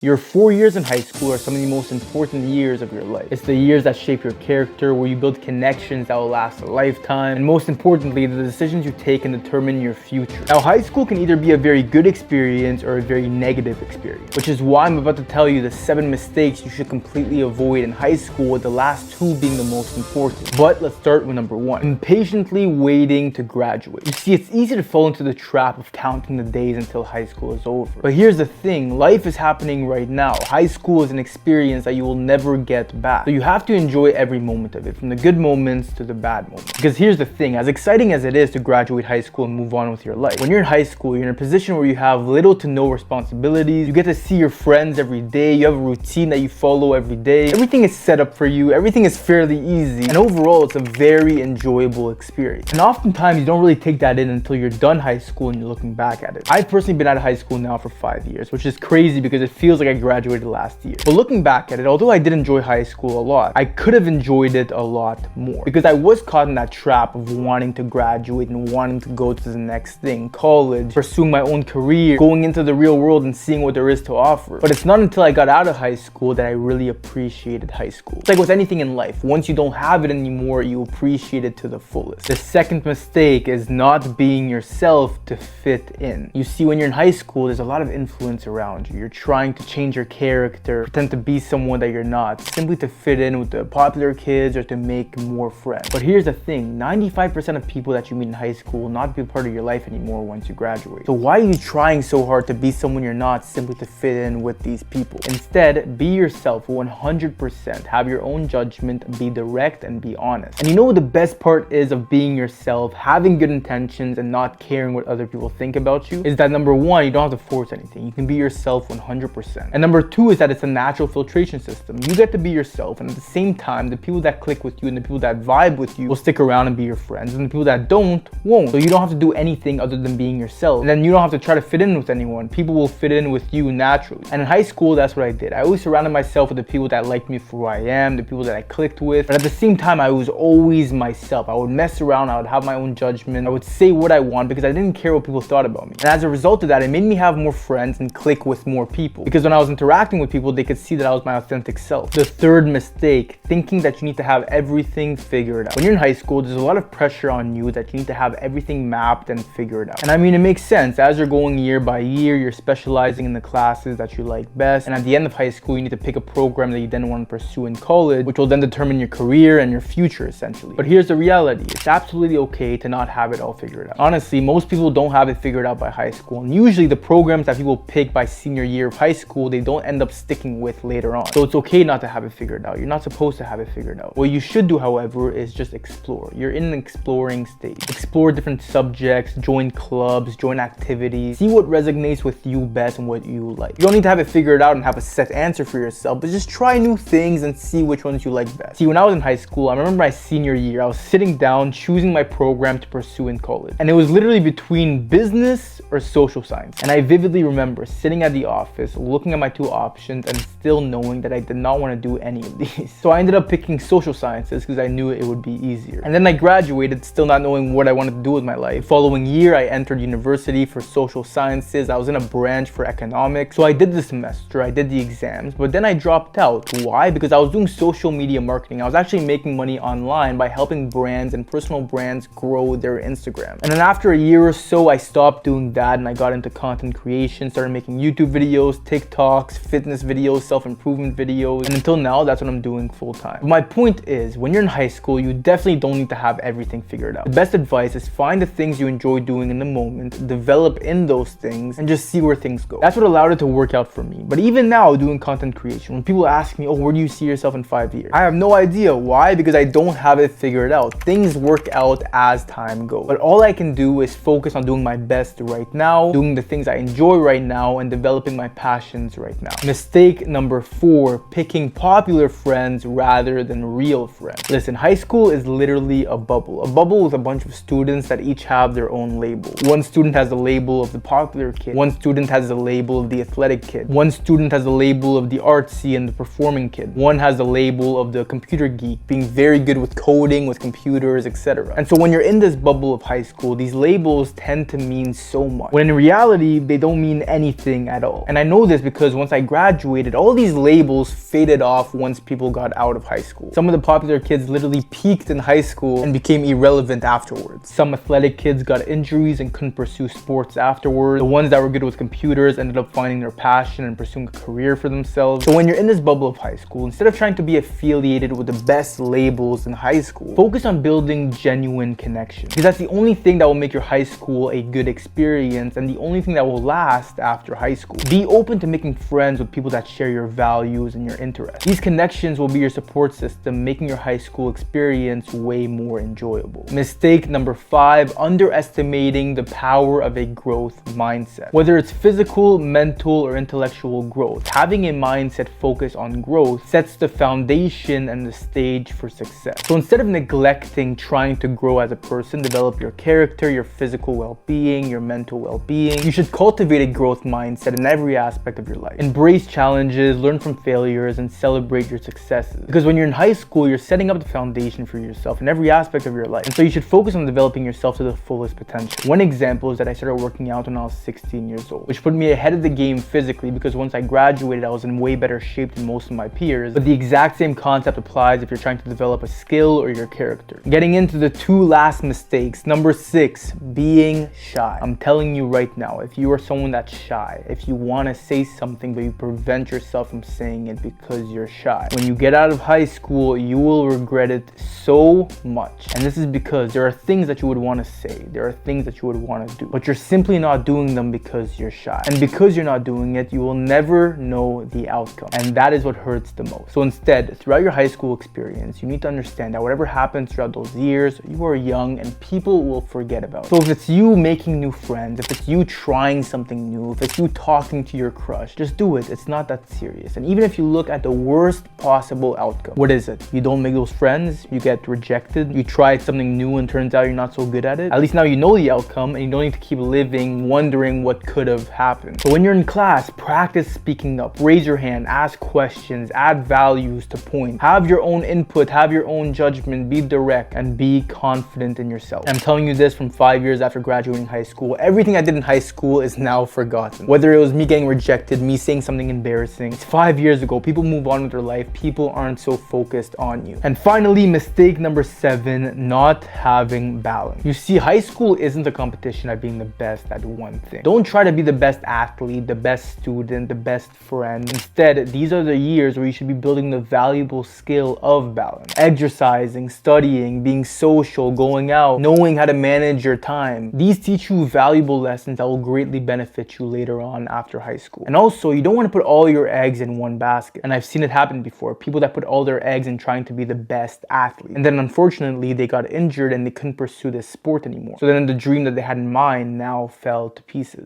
Your 4 years in high school are some of the most important years of your life. It's the years that shape your character, where you build connections that will last a lifetime, and most importantly, the decisions you take can determine your future. Now, high school can either be a very good experience or a very negative experience, which is why I'm about to tell you the 7 mistakes you should completely avoid in high school, with the last 2 being the most important. But let's start with number 1. Impatiently waiting to graduate. You see, it's easy to fall into the trap of counting the days until high school is over. But here's the thing, life is happening right now. High school is an experience that you will never get back. So you have to enjoy every moment of it, from the good moments to the bad moments. Because here's the thing, as exciting as it is to graduate high school and move on with your life, when you're in high school, you're in a position where you have little to no responsibilities. You get to see your friends every day. You have a routine that you follow every day. Everything is set up for you. Everything is fairly easy. And overall, it's a very enjoyable experience. And oftentimes, you don't really take that in until you're done high school and you're looking back at it. I've personally been out of high school now for 5 years, which is crazy because it feels like I graduated last year. But looking back at it, although I did enjoy high school a lot, I could have enjoyed it a lot more, because I was caught in that trap of wanting to graduate and wanting to go to the next thing, college, pursuing my own career, going into the real world and seeing what there is to offer. But it's not until I got out of high school that I really appreciated high school. It's like with anything in life, once you don't have it anymore, you appreciate it to the fullest. The second mistake is not being yourself to fit in. You see, when you're in high school, there's a lot of influence around you. You're trying to change your character, pretend to be someone that you're not, simply to fit in with the popular kids or to make more friends. But here's the thing, 95% of people that you meet in high school will not be a part of your life anymore once you graduate. So why are you trying so hard to be someone you're not simply to fit in with these people? Instead, be yourself 100%, have your own judgment, be direct and be honest. And you know what the best part is of being yourself, having good intentions and not caring what other people think about you, is that number 1, you don't have to force anything. You can be yourself 100%. And number 2 is that it's a natural filtration system. You get to be yourself, and at the same time, the people that click with you and the people that vibe with you will stick around and be your friends, and the people that don't, won't. So you don't have to do anything other than being yourself. And then you don't have to try to fit in with anyone. People will fit in with you naturally. And in high school, that's what I did. I always surrounded myself with the people that liked me for who I am, the people that I clicked with. But at the same time, I was always myself. I would mess around, I would have my own judgment, I would say what I want because I didn't care what people thought about me. And as a result of that, it made me have more friends and click with more people. Because when I was interacting with people, they could see that I was my authentic self. The third mistake, thinking that you need to have everything figured out. When you're in high school, there's a lot of pressure on you that you need to have everything mapped and figured out. And I mean, it makes sense. As you're going year by year, you're specializing in the classes that you like best. And at the end of high school, you need to pick a program that you then want to pursue in college, which will then determine your career and your future, essentially. But here's the reality. It's absolutely okay to not have it all figured out. Honestly, most people don't have it figured out by high school. And usually the programs that people pick by senior year of high school, they don't end up sticking with later on. So it's okay not to have it figured out. You're not supposed to have it figured out. What you should do, however, is just explore. You're in an exploring stage. Explore different subjects, join clubs, join activities, see what resonates with you best and what you like. You don't need to have it figured out and have a set answer for yourself, but just try new things and see which ones you like best. See, when I was in high school, I remember my senior year, I was sitting down choosing my program to pursue in college. And it was literally between business or social science. And I vividly remember sitting at the office, looking at my 2 options and still knowing that I did not want to do any of these. So I ended up picking social sciences because I knew it would be easier. And then I graduated still not knowing what I wanted to do with my life. The following year, I entered university for social sciences. I was in a branch for economics. So I did the semester, I did the exams, but then I dropped out. Why? Because I was doing social media marketing. I was actually making money online by helping brands and personal brands grow their Instagram. And then after a year or so, I stopped doing that and I got into content creation, started making YouTube videos, TikToks, fitness videos, self-improvement videos, and until now, that's what I'm doing full time. But my point is, when you're in high school, you definitely don't need to have everything figured out. The best advice is find the things you enjoy doing in the moment, develop in those things, and just see where things go. That's what allowed it to work out for me. But even now, doing content creation, when people ask me, oh, where do you see yourself in 5 years? I have no idea. Why? Because I don't have it figured out. Things work out as time goes. But all I can do is focus on doing my best right now, doing the things I enjoy right now, and developing my passions right now. Mistake number 4, picking popular friends rather than real friends. Listen, high school is literally a bubble with a bunch of students that each have their own label. One student has the label of the popular kid. One student has the label of the athletic kid. One student has the label of the artsy and the performing kid. One has the label of the computer geek, being very good with coding, with computers, etc. And so when you're in this bubble of high school, these labels tend to mean so much, when in reality, they don't mean anything at all. And I know this because because once I graduated, all these labels faded off once people got out of high school. Some of the popular kids literally peaked in high school and became irrelevant afterwards. Some athletic kids got injuries and couldn't pursue sports afterwards. The ones that were good with computers ended up finding their passion and pursuing a career for themselves. So when you're in this bubble of high school, instead of trying to be affiliated with the best labels in high school, focus on building genuine connections, because that's the only thing that will make your high school a good experience and the only thing that will last after high school. Be open to making friends with people that share your values and your interests. These connections will be your support system, making your high school experience way more enjoyable. Mistake number 5, underestimating the power of a growth mindset. Whether it's physical, mental, or intellectual growth, having a mindset focused on growth sets the foundation and the stage for success. So instead of neglecting trying to grow as a person, develop your character, your physical well-being, your mental well-being, you should cultivate a growth mindset in every aspect of your life. Embrace challenges, learn from failures, and celebrate your successes. Because when you're in high school, you're setting up the foundation for yourself in every aspect of your life. And so you should focus on developing yourself to the fullest potential. One example is that I started working out when I was 16 years old, which put me ahead of the game physically, because once I graduated, I was in way better shape than most of my peers. But the exact same concept applies if you're trying to develop a skill or your character. Getting into the 2 last mistakes. Number 6, being shy. I'm telling you right now, if you are someone that's shy, if you want to say something but you prevent yourself from saying it because you're shy, when you get out of high school, you will regret it so much. And this is because there are things that you would want to say, there are things that you would want to do, but you're simply not doing them because you're shy. And because you're not doing it, you will never know the outcome. And that is what hurts the most. So instead, throughout your high school experience, you need to understand that whatever happens throughout those years, you are young and people will forget about it. So if it's you making new friends, if it's you trying something new, if it's you talking to your crush, just do it. It's not that serious. And even if you look at the worst possible outcome, what is it? You don't make those friends, you get rejected, you tried something new and turns out you're not so good at it. At least now you know the outcome and you don't need to keep living wondering what could have happened. So when you're in class, practice speaking up, raise your hand, ask questions, add values to points, have your own input, have your own judgment, be direct, and be confident in yourself. I'm telling you this from 5 years after graduating high school. Everything I did in high school is now forgotten. Whether it was me getting rejected, me saying something embarrassing, it's 5 years ago. People move on with their life. People aren't so focused on you. And finally, mistake number 7, not having balance. You see, high school isn't a competition at being the best at one thing. Don't try to be the best athlete, the best student, the best friend. Instead, these are the years where you should be building the valuable skill of balance. Exercising, studying, being social, going out, knowing how to manage your time. These teach you valuable lessons that will greatly benefit you later on after high school. And also, you don't want to put all your eggs in one basket. And I've seen it happen before. People that put all their eggs in trying to be the best athlete. And then unfortunately, they got injured and they couldn't pursue this sport anymore. So then the dream that they had in mind now fell to pieces.